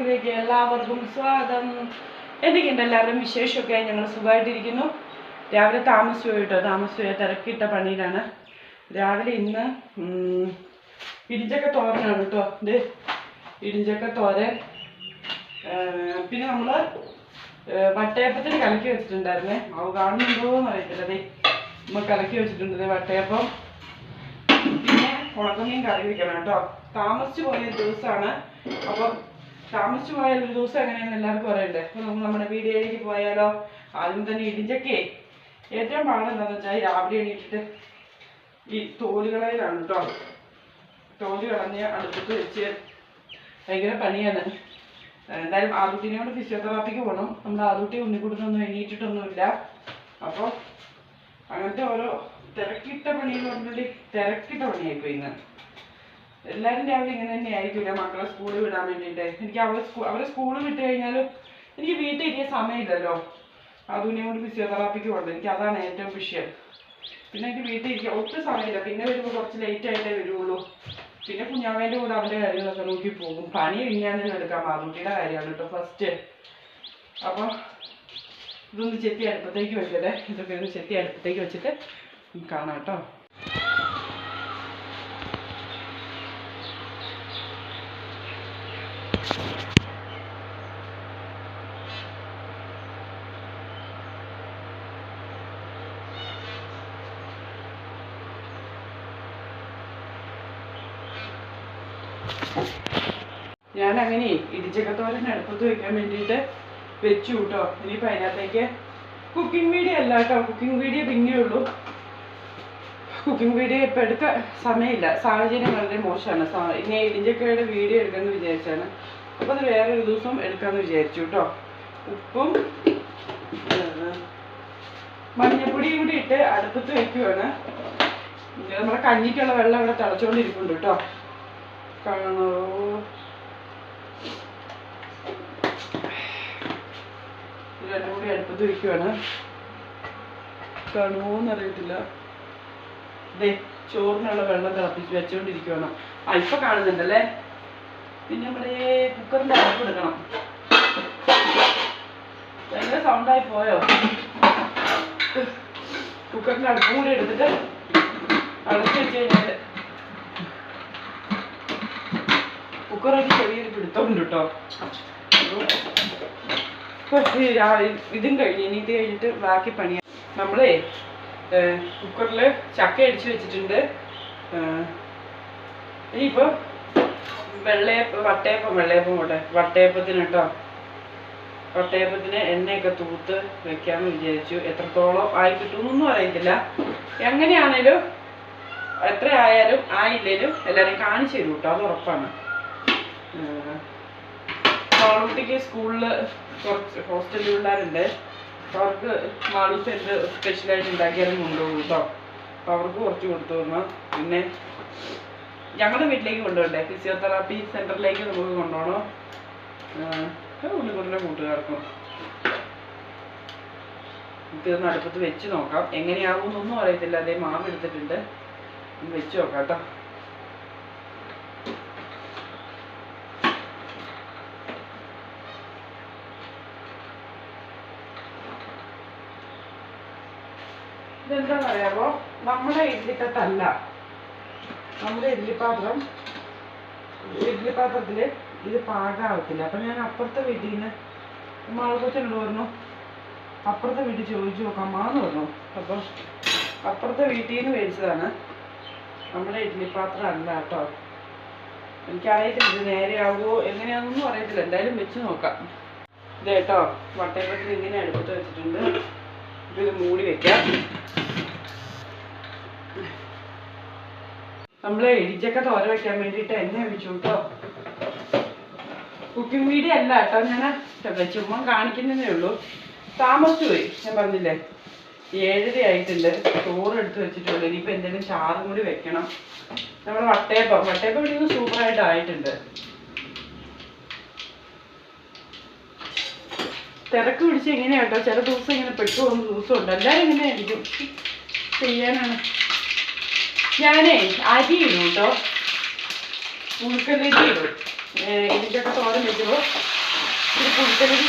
വ്ളോഗിലേക്ക് എല്ലാവർക്കും സ്വാഗതം. എന്തൊക്കെയുണ്ട് എല്ലാവരും വിശേഷമൊക്കെ? ഞങ്ങൾ സുഖമായിട്ടിരിക്കുന്നു. രാവിലെ താമസിച്ചു തിരക്കിട്ട പണിയിലാണ്. രാവിലെ ഇന്ന് ഇടിഞ്ചക്ക തോരനാണ് കേട്ടോ. ഇത് ഇടിഞ്ചക്ക തോരൻ. പിന്നെ നമ്മൾ വട്ടയപ്പത്തിന് കലക്കി വെച്ചിട്ടുണ്ടായിരുന്നേ. അത് കാണുന്നുണ്ടോയെന്ന് അറിയത്തില്ല. അതെ, നമ്മൾ കലക്കി വെച്ചിട്ടുണ്ട് വട്ടയപ്പം. പിന്നെ ഉണക്കമീൻ കറി വയ്ക്കണം കേട്ടോ. താമസിച്ചു പോയ ദിവസമാണ്. അപ്പം താമസിച്ചു പോയ ഒരു ദിവസം എങ്ങനെയാണെന്ന് എല്ലാവർക്കും അറിയണ്ടേ. അപ്പം നമുക്ക് നമ്മുടെ വീഡിയോയിലേക്ക് പോയാലോ? ആദ്യം തന്നെ ഇടിഞ്ചക്കേ ഏറ്റവും പാടെന്താണെന്ന് വെച്ചാൽ രാവിലെ എണീറ്റിട്ട് ഈ തോലുകളയിലാണ് കേട്ടോ. തോല് കളഞ്ഞ് അടുപ്പത്ത് വെച്ച് ഭയങ്കര പണിയാണ്. എന്തായാലും ആദൂട്ടിനെയോട് ഫിസിയോതെറാപ്പിക്ക് പോകണം. നമ്മുടെ ആദൂട്ടി ഉണ്ണിക്കുടുന്നൊന്നും എണീറ്റിട്ടൊന്നുമില്ല. അപ്പോൾ അങ്ങനത്തെ ഓരോ തിരക്കിട്ട പണിയെന്ന് പറഞ്ഞിട്ട് തിരക്കിട്ട പണിയായിപ്പോയി ഇന്ന്. എല്ലാവരും രാവിലെ ഇങ്ങനെ തന്നെ ആയിരിക്കില്ല മക്കളെ സ്കൂളിൽ വിടാൻ വേണ്ടിയിട്ട്. എനിക്ക് അവരെ സ്കൂളിൽ വിട്ട് കഴിഞ്ഞാലും എനിക്ക് വീട്ടിൽ ഇരിക്കാൻ സമയമില്ലല്ലോ. അതുനെ കൊണ്ട് ഫിസിയോതെറാപ്പിക്ക് പോകണം. എനിക്ക് അതാണ് ഏറ്റവും വിഷയം. പിന്നെ എനിക്ക് വീട്ടിൽ ഇരിക്കാൻ ഒട്ടും സമയമില്ല. പിന്നെ വരുമ്പോൾ കുറച്ച് ലേറ്റ് ആയിട്ടേ വരുള്ളൂ. പിന്നെ കുഞ്ഞാവേൻ്റെ കൂടെ അവൻ്റെ കാര്യങ്ങളൊക്കെ നോക്കി പോകും. പണി കഴിഞ്ഞാൽ എടുക്കാം. ആദൂട്ടിയുടെ കാര്യമാണ് കേട്ടോ ഫസ്റ്റ്. അപ്പോൾ ഇതൊന്ന് ചെത്തി അടുപ്പത്തേക്ക് വെക്കട്ടെ. ഇതൊക്കെ ഒന്ന് ചെത്തി അടുപ്പത്തേക്ക് വെച്ചിട്ട് കാണാം കേട്ടോ. ഞാൻ അങ്ങനെ ഇടിച്ചക്കത്തോരൻ അടുപ്പത്ത് വെക്കാൻ വേണ്ടിയിട്ട് വെച്ചു കേട്ടോ. ഇനിയിപ്പോൾ അതിനകത്തേക്ക് കുക്കിംഗ് വീഡിയോ അല്ല കേട്ടോ. കുക്കിംഗ് വീഡിയോ പിന്നെ ഉള്ളൂ. കുക്കിംഗ് വീഡിയോ ഇപ്പം എടുക്കാൻ സമയമില്ല. സാഹചര്യം വളരെ മോശമാണ്. ഇനി ഇടിഞ്ചക്കയുടെ വീഡിയോ എടുക്കാമെന്ന് വിചാരിച്ചാണ്. അപ്പോൾ അത് വേറൊരു ദിവസം എടുക്കാമെന്ന് വിചാരിച്ചു കേട്ടോ. ഉപ്പും മഞ്ഞപ്പൊടിയും കൂടി ഇട്ട് അടുപ്പത്ത് വയ്ക്കുവാണ്. നമ്മുടെ കഞ്ഞിക്കുള്ള വെള്ളം ഇവിടെ തിളച്ചുകൊണ്ടിരിക്കുന്നുണ്ട് കേട്ടോ. കാണോ? രണ്ടും കൂടി അടുപ്പത്ത് വയ്ക്കുവാണ്. കാണുമോന്നറിയത്തില്ല. അതെ, ചോറിനുള്ള വെള്ളം തിളപ്പിച്ച് വെച്ചുകൊണ്ടിരിക്കുവാണ്. ഇപ്പൊ കാണുന്നുണ്ടല്ലേ. പിന്നെ നമ്മുടെ കുക്കറിന്റെ അടുപ്പ് എടുക്കണം. ഭയങ്കര സൗണ്ടായി പോയോ? കുക്കറിന്റെ അടുപ്പും കൂടി എടുത്തിട്ട് അടച്ചു വെച്ച് കഴിഞ്ഞാൽ കുക്കറൊക്കെ ചെറിയൊരു പിടുത്തമുണ്ട് കേട്ടോ. ഇതും കഴിഞ്ഞ് ഇനി ഇത് കഴിഞ്ഞിട്ട് ബാക്കി പണിയാണ്. നമ്മളേ കുക്കറിൽ ചക്ക അടിച്ച് വെച്ചിട്ടുണ്ട്. ഇനിയിപ്പോൾ വട്ടയപ്പത്തിന് കേട്ടോ. വട്ടയപ്പത്തിന് എണ്ണയൊക്കെ തൂത്ത് വെക്കാമെന്ന് വിചാരിച്ചു. എത്രത്തോളം ആയി കിട്ടുമെന്നൊന്നും അറിയത്തില്ല. എങ്ങനെയാണേലും എത്ര ആയാലും ആയില്ലേലും എല്ലാവരെയും കാണിച്ചു തരും കേട്ടോ. അത് ഉറപ്പാണ്. മാളൂട്ടിക്ക് സ്കൂളിൽ കുറച്ച് ഹോസ്റ്റൽ പിള്ളേരുണ്ട്. അവർക്ക് മാളൂസ് എന്ത് സ്പെഷ്യലായിട്ട് ഉണ്ടാക്കിയാലും കൊണ്ടുപോകും കേട്ടോ. അപ്പോൾ അവർക്ക് കുറച്ച് കൊടുത്തു തരണം. പിന്നെ ഞങ്ങളുടെ വീട്ടിലേക്ക് കൊണ്ടുപോകണ്ടേ, ഫിസിയോതെറാപ്പി സെൻറ്ററിലേക്ക് നമുക്ക് കൊണ്ടുപോകണം. ഉണ്ണിക്കുറിൻ്റെ കൂട്ടുകാർക്കും നമുക്കിതൊന്ന് അടുപ്പത്ത് വെച്ച് നോക്കാം. എങ്ങനെയാകുമെന്നൊന്നും അറിയത്തില്ല. അതേ മാവ് എടുത്തിട്ടുണ്ട്. ഒന്ന് വെച്ച് നോക്കാം കേട്ടോ. ഇതെന്താണെന്ന് അറിയാമോ? നമ്മുടെ ഇഡ്ലിത്തട്ടല്ല, നമ്മുടെ ഇഡ്ലിപ്പാത്രത്തിൽ ഇത് പാകമാവത്തില്ല. അപ്പം ഞാൻ അപ്പുറത്തെ വീട്ടിൽ നിന്ന് മാൾക്കൊച്ചനോട് പറഞ്ഞു, അപ്പുറത്തെ വീട്ടിൽ ചോദിച്ചു നോക്കാമെന്ന് പറഞ്ഞു. അപ്പം അപ്പുറത്തെ വീട്ടിൽ നിന്ന് മേടിച്ചതാണ്. നമ്മുടെ ഇഡ്ലിപ്പാത്രം അല്ല കേട്ടോ. എനിക്കറിയത്തില്ല ഇത് നേരെയാവുമോ എങ്ങനെയാണെന്നൊന്നും അറിയത്തില്ല. എന്തായാലും വെച്ച് നോക്കാം. ഇത് കേട്ടോ, വട്ടയപ്പത്തിൽ ഇങ്ങനെ അടുപ്പത്ത് വെച്ചിട്ടുണ്ട്. ഇത് മൂടി വെക്കാം. നമ്മൾ ഇടിച്ചക്ക തോര വയ്ക്കാൻ വേണ്ടിയിട്ട് എണ്ണ ഒഴിച്ചു കേട്ടോ. കുക്കിംഗ് വീഡിയോ അല്ല കേട്ടോ. ഞാൻ ചുമ്മാ കാണിക്കുന്നതേ ഉള്ളൂ. താമസിച്ചു പോയി. ഞാൻ പറഞ്ഞില്ലേ 7:30 ആയിട്ടുണ്ട്. ചോറ് എടുത്ത് വെച്ചിട്ടുള്ളൂ. ഇനിയിപ്പോൾ എന്തെങ്കിലും ചാറും കൂടി വെക്കണം. നമ്മുടെ വട്ടയപ്പം ഇവിടെ നിന്ന് സൂപ്പറായിട്ട് ആയിട്ടുണ്ട്. തിരക്ക് പിടിച്ച് എങ്ങനെയാ കേട്ടോ. ചില ദിവസം ഇങ്ങനെ പെട്ടു പോകുന്ന ദിവസമുണ്ട്. എല്ലാവരും എങ്ങനെയായിരിക്കും ചെയ്യാനാണ്. ഞാനേ അരി ഇടും കേട്ടോ. ഉണക്കലരി ഇടും. ഇടിച്ചക്ക തോരൻ വെക്കുമ്പോൾ ഇത് പുളിക്കലരി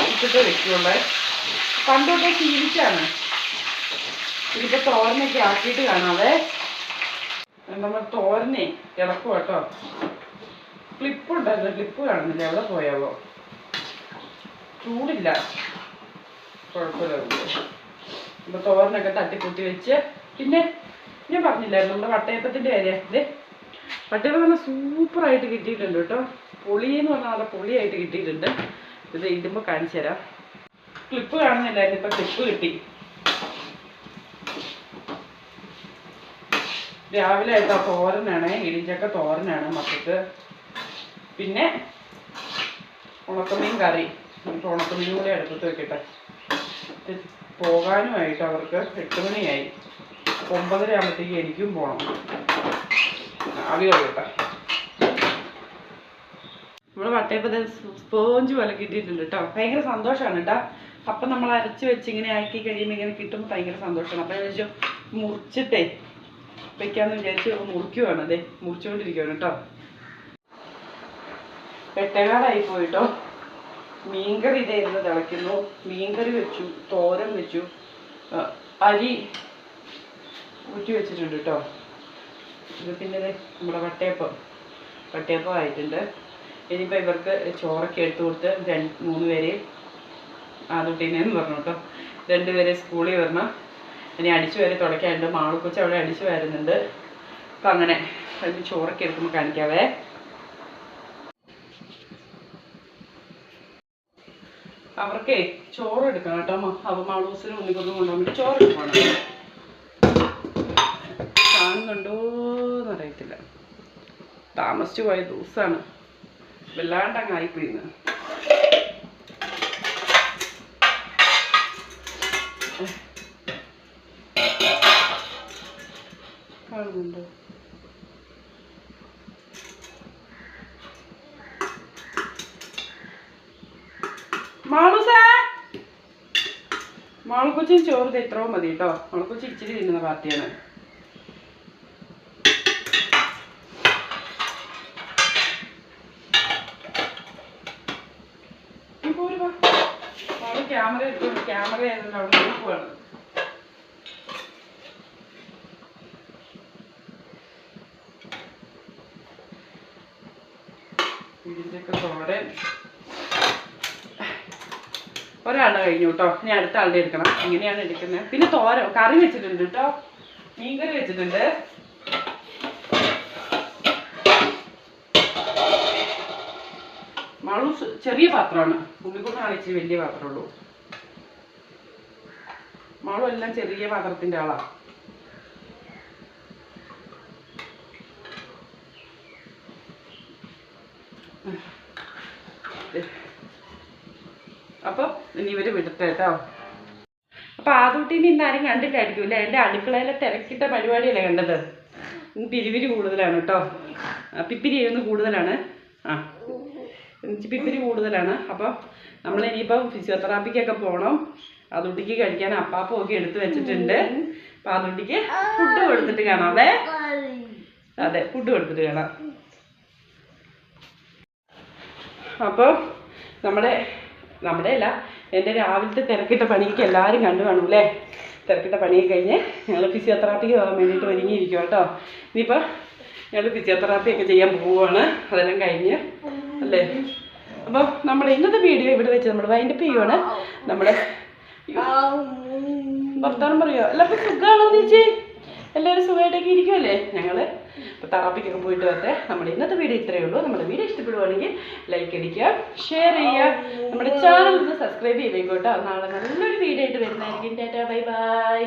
ഇട്ടിട്ട് വെക്കുള്ളേ. പണ്ടൊക്കെ ശീലിച്ചാണ്. ഇതിപ്പോൾ തോരനൊക്കെ ആക്കിയിട്ട് കാണാവേ. നമ്മൾ തോരനെ ഇളക്കും കേട്ടോ. ക്ലിപ്പ് ഉണ്ടായിരുന്നു, ക്ലിപ്പ് കാണുന്നില്ല, എവിടെ പോയാവോ? ചൂടില്ല, കുഴപ്പമില്ല. അപ്പോൾ തോരനൊക്കെ തട്ടിക്കുട്ടി വെച്ച്, പിന്നെ ഞാൻ പറഞ്ഞില്ലായിരുന്നു നമ്മുടെ വട്ടയപ്പത്തിൻ്റെ കാര്യം. ഇത് വട്ടയപ്പം നല്ല സൂപ്പറായിട്ട് കിട്ടിയിട്ടുണ്ട് കേട്ടോ. പൊളിയെന്ന് പറഞ്ഞാൽ നല്ല പൊളിയായിട്ട് കിട്ടിയിട്ടുണ്ട്. ഇത് ഇടുമ്പോൾ കാണിച്ചു തരാം. ക്ലിപ്പ് കാണുന്നില്ലായിരുന്നു, ഇപ്പം ക്ലിപ്പ് കിട്ടി. രാവിലെ ആയിട്ട് ആ തോരനാണ്, ഇടിഞ്ചക്ക തോരനാണ് മക്കൾക്ക്. പിന്നെ ഉണക്കമീൻ കറി. ഇപ്പോൾ ഉണക്കമീൻ കൂടെ അടുപ്പത്ത് വെക്കട്ടെ. പോകാനുമായിട്ട് അവർക്ക് 8 മണിയായി. 9:30 ആകുമ്പോഴത്തേക്ക് എനിക്കും പോകണം. ആവി കളയട്ടെ. നമ്മൾ വട്ടയപ്പത്തെ സ്പോഞ്ച് പോലെ കിട്ടിയിട്ടുണ്ട് കേട്ടോ. ഭയങ്കര സന്തോഷമാണ് കേട്ടോ. അപ്പം നമ്മൾ അരച്ച് വെച്ച് ഇങ്ങനെ ആക്കി കഴിയുമ്പോൾ ഇങ്ങനെ കിട്ടുമ്പോൾ ഭയങ്കര സന്തോഷമാണ്. അപ്പം ഞാൻ വിചാരിച്ചു മുറിച്ചിട്ടേ വെക്കാമെന്ന് വിചാരിച്ച് മുറിക്കുവാണ്. അതെ, മുറിച്ചുകൊണ്ടിരിക്കുകയാണ് കേട്ടോ. 8:15 പോയിട്ടോ. മീൻകറി ഇതായിരുന്നു തിളയ്ക്കുന്നു. മീൻകറി വെച്ചു, തോരൻ വെച്ചു, അരി ഊറ്റി വെച്ചിട്ടുണ്ട് കേട്ടോ. ഇത് പിന്നെ നമ്മുടെ വട്ടയപ്പം ആയിട്ടുണ്ട്. ഇനിയിപ്പോൾ ഇവർക്ക് ചോറൊക്കെ എടുത്തു കൊടുത്ത് 3 പേരെ ആദ്യട്ടീനെന്ന് പറഞ്ഞു കേട്ടോ. 2 പേരെ സ്കൂളിൽ വരണം. ഇനി അടിച്ചു വരെ തുടയ്ക്കാനുണ്ട്. മാളുക്കൊച്ച് അവിടെ അടിച്ചു വരുന്നുണ്ട്. അപ്പം അങ്ങനെ അതിന് ചോറൊക്കെ എടുക്കുമ്പോൾ കാണിക്കാവേ. അവർക്കേ ചോറ് എടുക്കണം കേട്ടോ. അപ്പം മാളൂസിനും ഉണ്ണിക്കൊന്നും കൊണ്ടുപോകാൻ വേണ്ടി ചോറ് എടുക്കണം. കാണുന്നുണ്ടോയെന്ന് അറിയത്തില്ല. താമസിച്ചു പോയ ദിവസമാണ്. വല്ലാണ്ടങ്ങ് ആയിപ്പോയിന്ന്. കാണുന്നുണ്ടോ? മാളുക്കൊച്ചിന് ചോറ് ഇത്രയും മതി കേട്ടോ. മാളുക്കൊച്ചി ഇച്ചിരി തിന്നുന്ന പാർട്ടിയാണ്. ക്യാമറ എടുത്തോണ്ട് ക്യാമറ ആയതുകൊണ്ട് അവിടെ നോക്കുവാണ്. ഇതിൻ്റെയൊക്കെ തോരൻ ഒരാളുടെ കഴിഞ്ഞു കേട്ടോ. ഇനി അടുത്ത ആളുടെ എടുക്കണം. എങ്ങനെയാണ് എടുക്കുന്നത്? പിന്നെ കറി വെച്ചിട്ടുണ്ട് കേട്ടോ. മീൻകറി വെച്ചിട്ടുണ്ട്. മാളു ചെറിയ പാത്രമാണ്. ഉണ്ണിക്കൊണ്ടാണ് ഇച്ചിരി വലിയ പാത്രമുള്ളൂ. മാളു എല്ലാം ചെറിയ പാത്രത്തിൻ്റെ ആളാണ്. അപ്പം ഇനി ഇവർ വിടട്ടെ കേട്ടോ. അപ്പം ആദ്യട്ടീനെ ഇന്ന് ആരും കണ്ടില്ലായിരിക്കും അല്ലേ? എൻ്റെ അടുക്കളയിലെ തിരക്കിട്ട പരിപാടിയല്ലേ കണ്ടത്? പിരിവിരി കൂടുതലാണ് കേട്ടോ. പിപ്പിരി ഒന്ന് കൂടുതലാണ്. പിപ്പിരി കൂടുതലാണ്. അപ്പം നമ്മളിനിയിപ്പം ഫിസിയോതെറാപ്പിക്കൊക്കെ പോകണം. ആദൂട്ടിക്ക് കഴിക്കാൻ അപ്പാപ്പൊക്കെ എടുത്ത് വെച്ചിട്ടുണ്ട്. അപ്പം ആദൂട്ടിക്ക് ഫുഡ് കൊടുത്തിട്ട് കാണാവേ. അതെ, ഫുഡ് കൊടുത്തിട്ട് കാണാം. അപ്പോൾ നമ്മുടെ അല്ല, എൻ്റെ രാവിലത്തെ തിരക്കിട്ട പണിക്ക് എല്ലാവരും കണ്ടു കാണൂല്ലേ? തിരക്കിട്ട പണിയൊക്കെ കഴിഞ്ഞ് ഞങ്ങൾ ഫിസിയോതെറാപ്പിക്ക് പോകാൻ വേണ്ടിയിട്ട് ഒരുങ്ങിയിരിക്കും കേട്ടോ. ഇനിയിപ്പോൾ ഞങ്ങൾ ഫിസിയോതെറാപ്പിയൊക്കെ ചെയ്യാൻ പോവുകയാണ്. അതെല്ലാം കഴിഞ്ഞ് അല്ലേ? അപ്പോൾ നമ്മുടെ ഇന്നത്തെ വീഡിയോ ഇവിടെ വെച്ച് നമ്മൾ വൈൻഡപ്പ് ചെയ്യുവാണ്. നമ്മുടെ വർത്താനം പറയുമോ? എല്ലാവർക്കും സുഖമാണോ ചേച്ചി? എല്ലാവരും സുഖമായിട്ടൊക്കെ ഇരിക്കുമല്ലേ? ഞങ്ങൾ ഇപ്പോൾ തെറാപ്പിക്കൊക്കെ പോയിട്ട് വരട്ടെ. നമ്മുടെ ഇന്നത്തെ വീഡിയോ ഇത്രയേ ഉള്ളൂ. നമ്മുടെ വീഡിയോ ഇഷ്ടപ്പെടുവാണെങ്കിൽ ലൈക്ക് അടിക്കുക, ഷെയർ ചെയ്യുക, നമ്മുടെ ചാനൽ ഒന്ന് സബ്സ്ക്രൈബ് ചെയ്തേക്കോട്ടോ. നാളെ നല്ലൊരു വീഡിയോ ആയിട്ട് വരുന്നതായിരിക്കും. Tata, bye bye.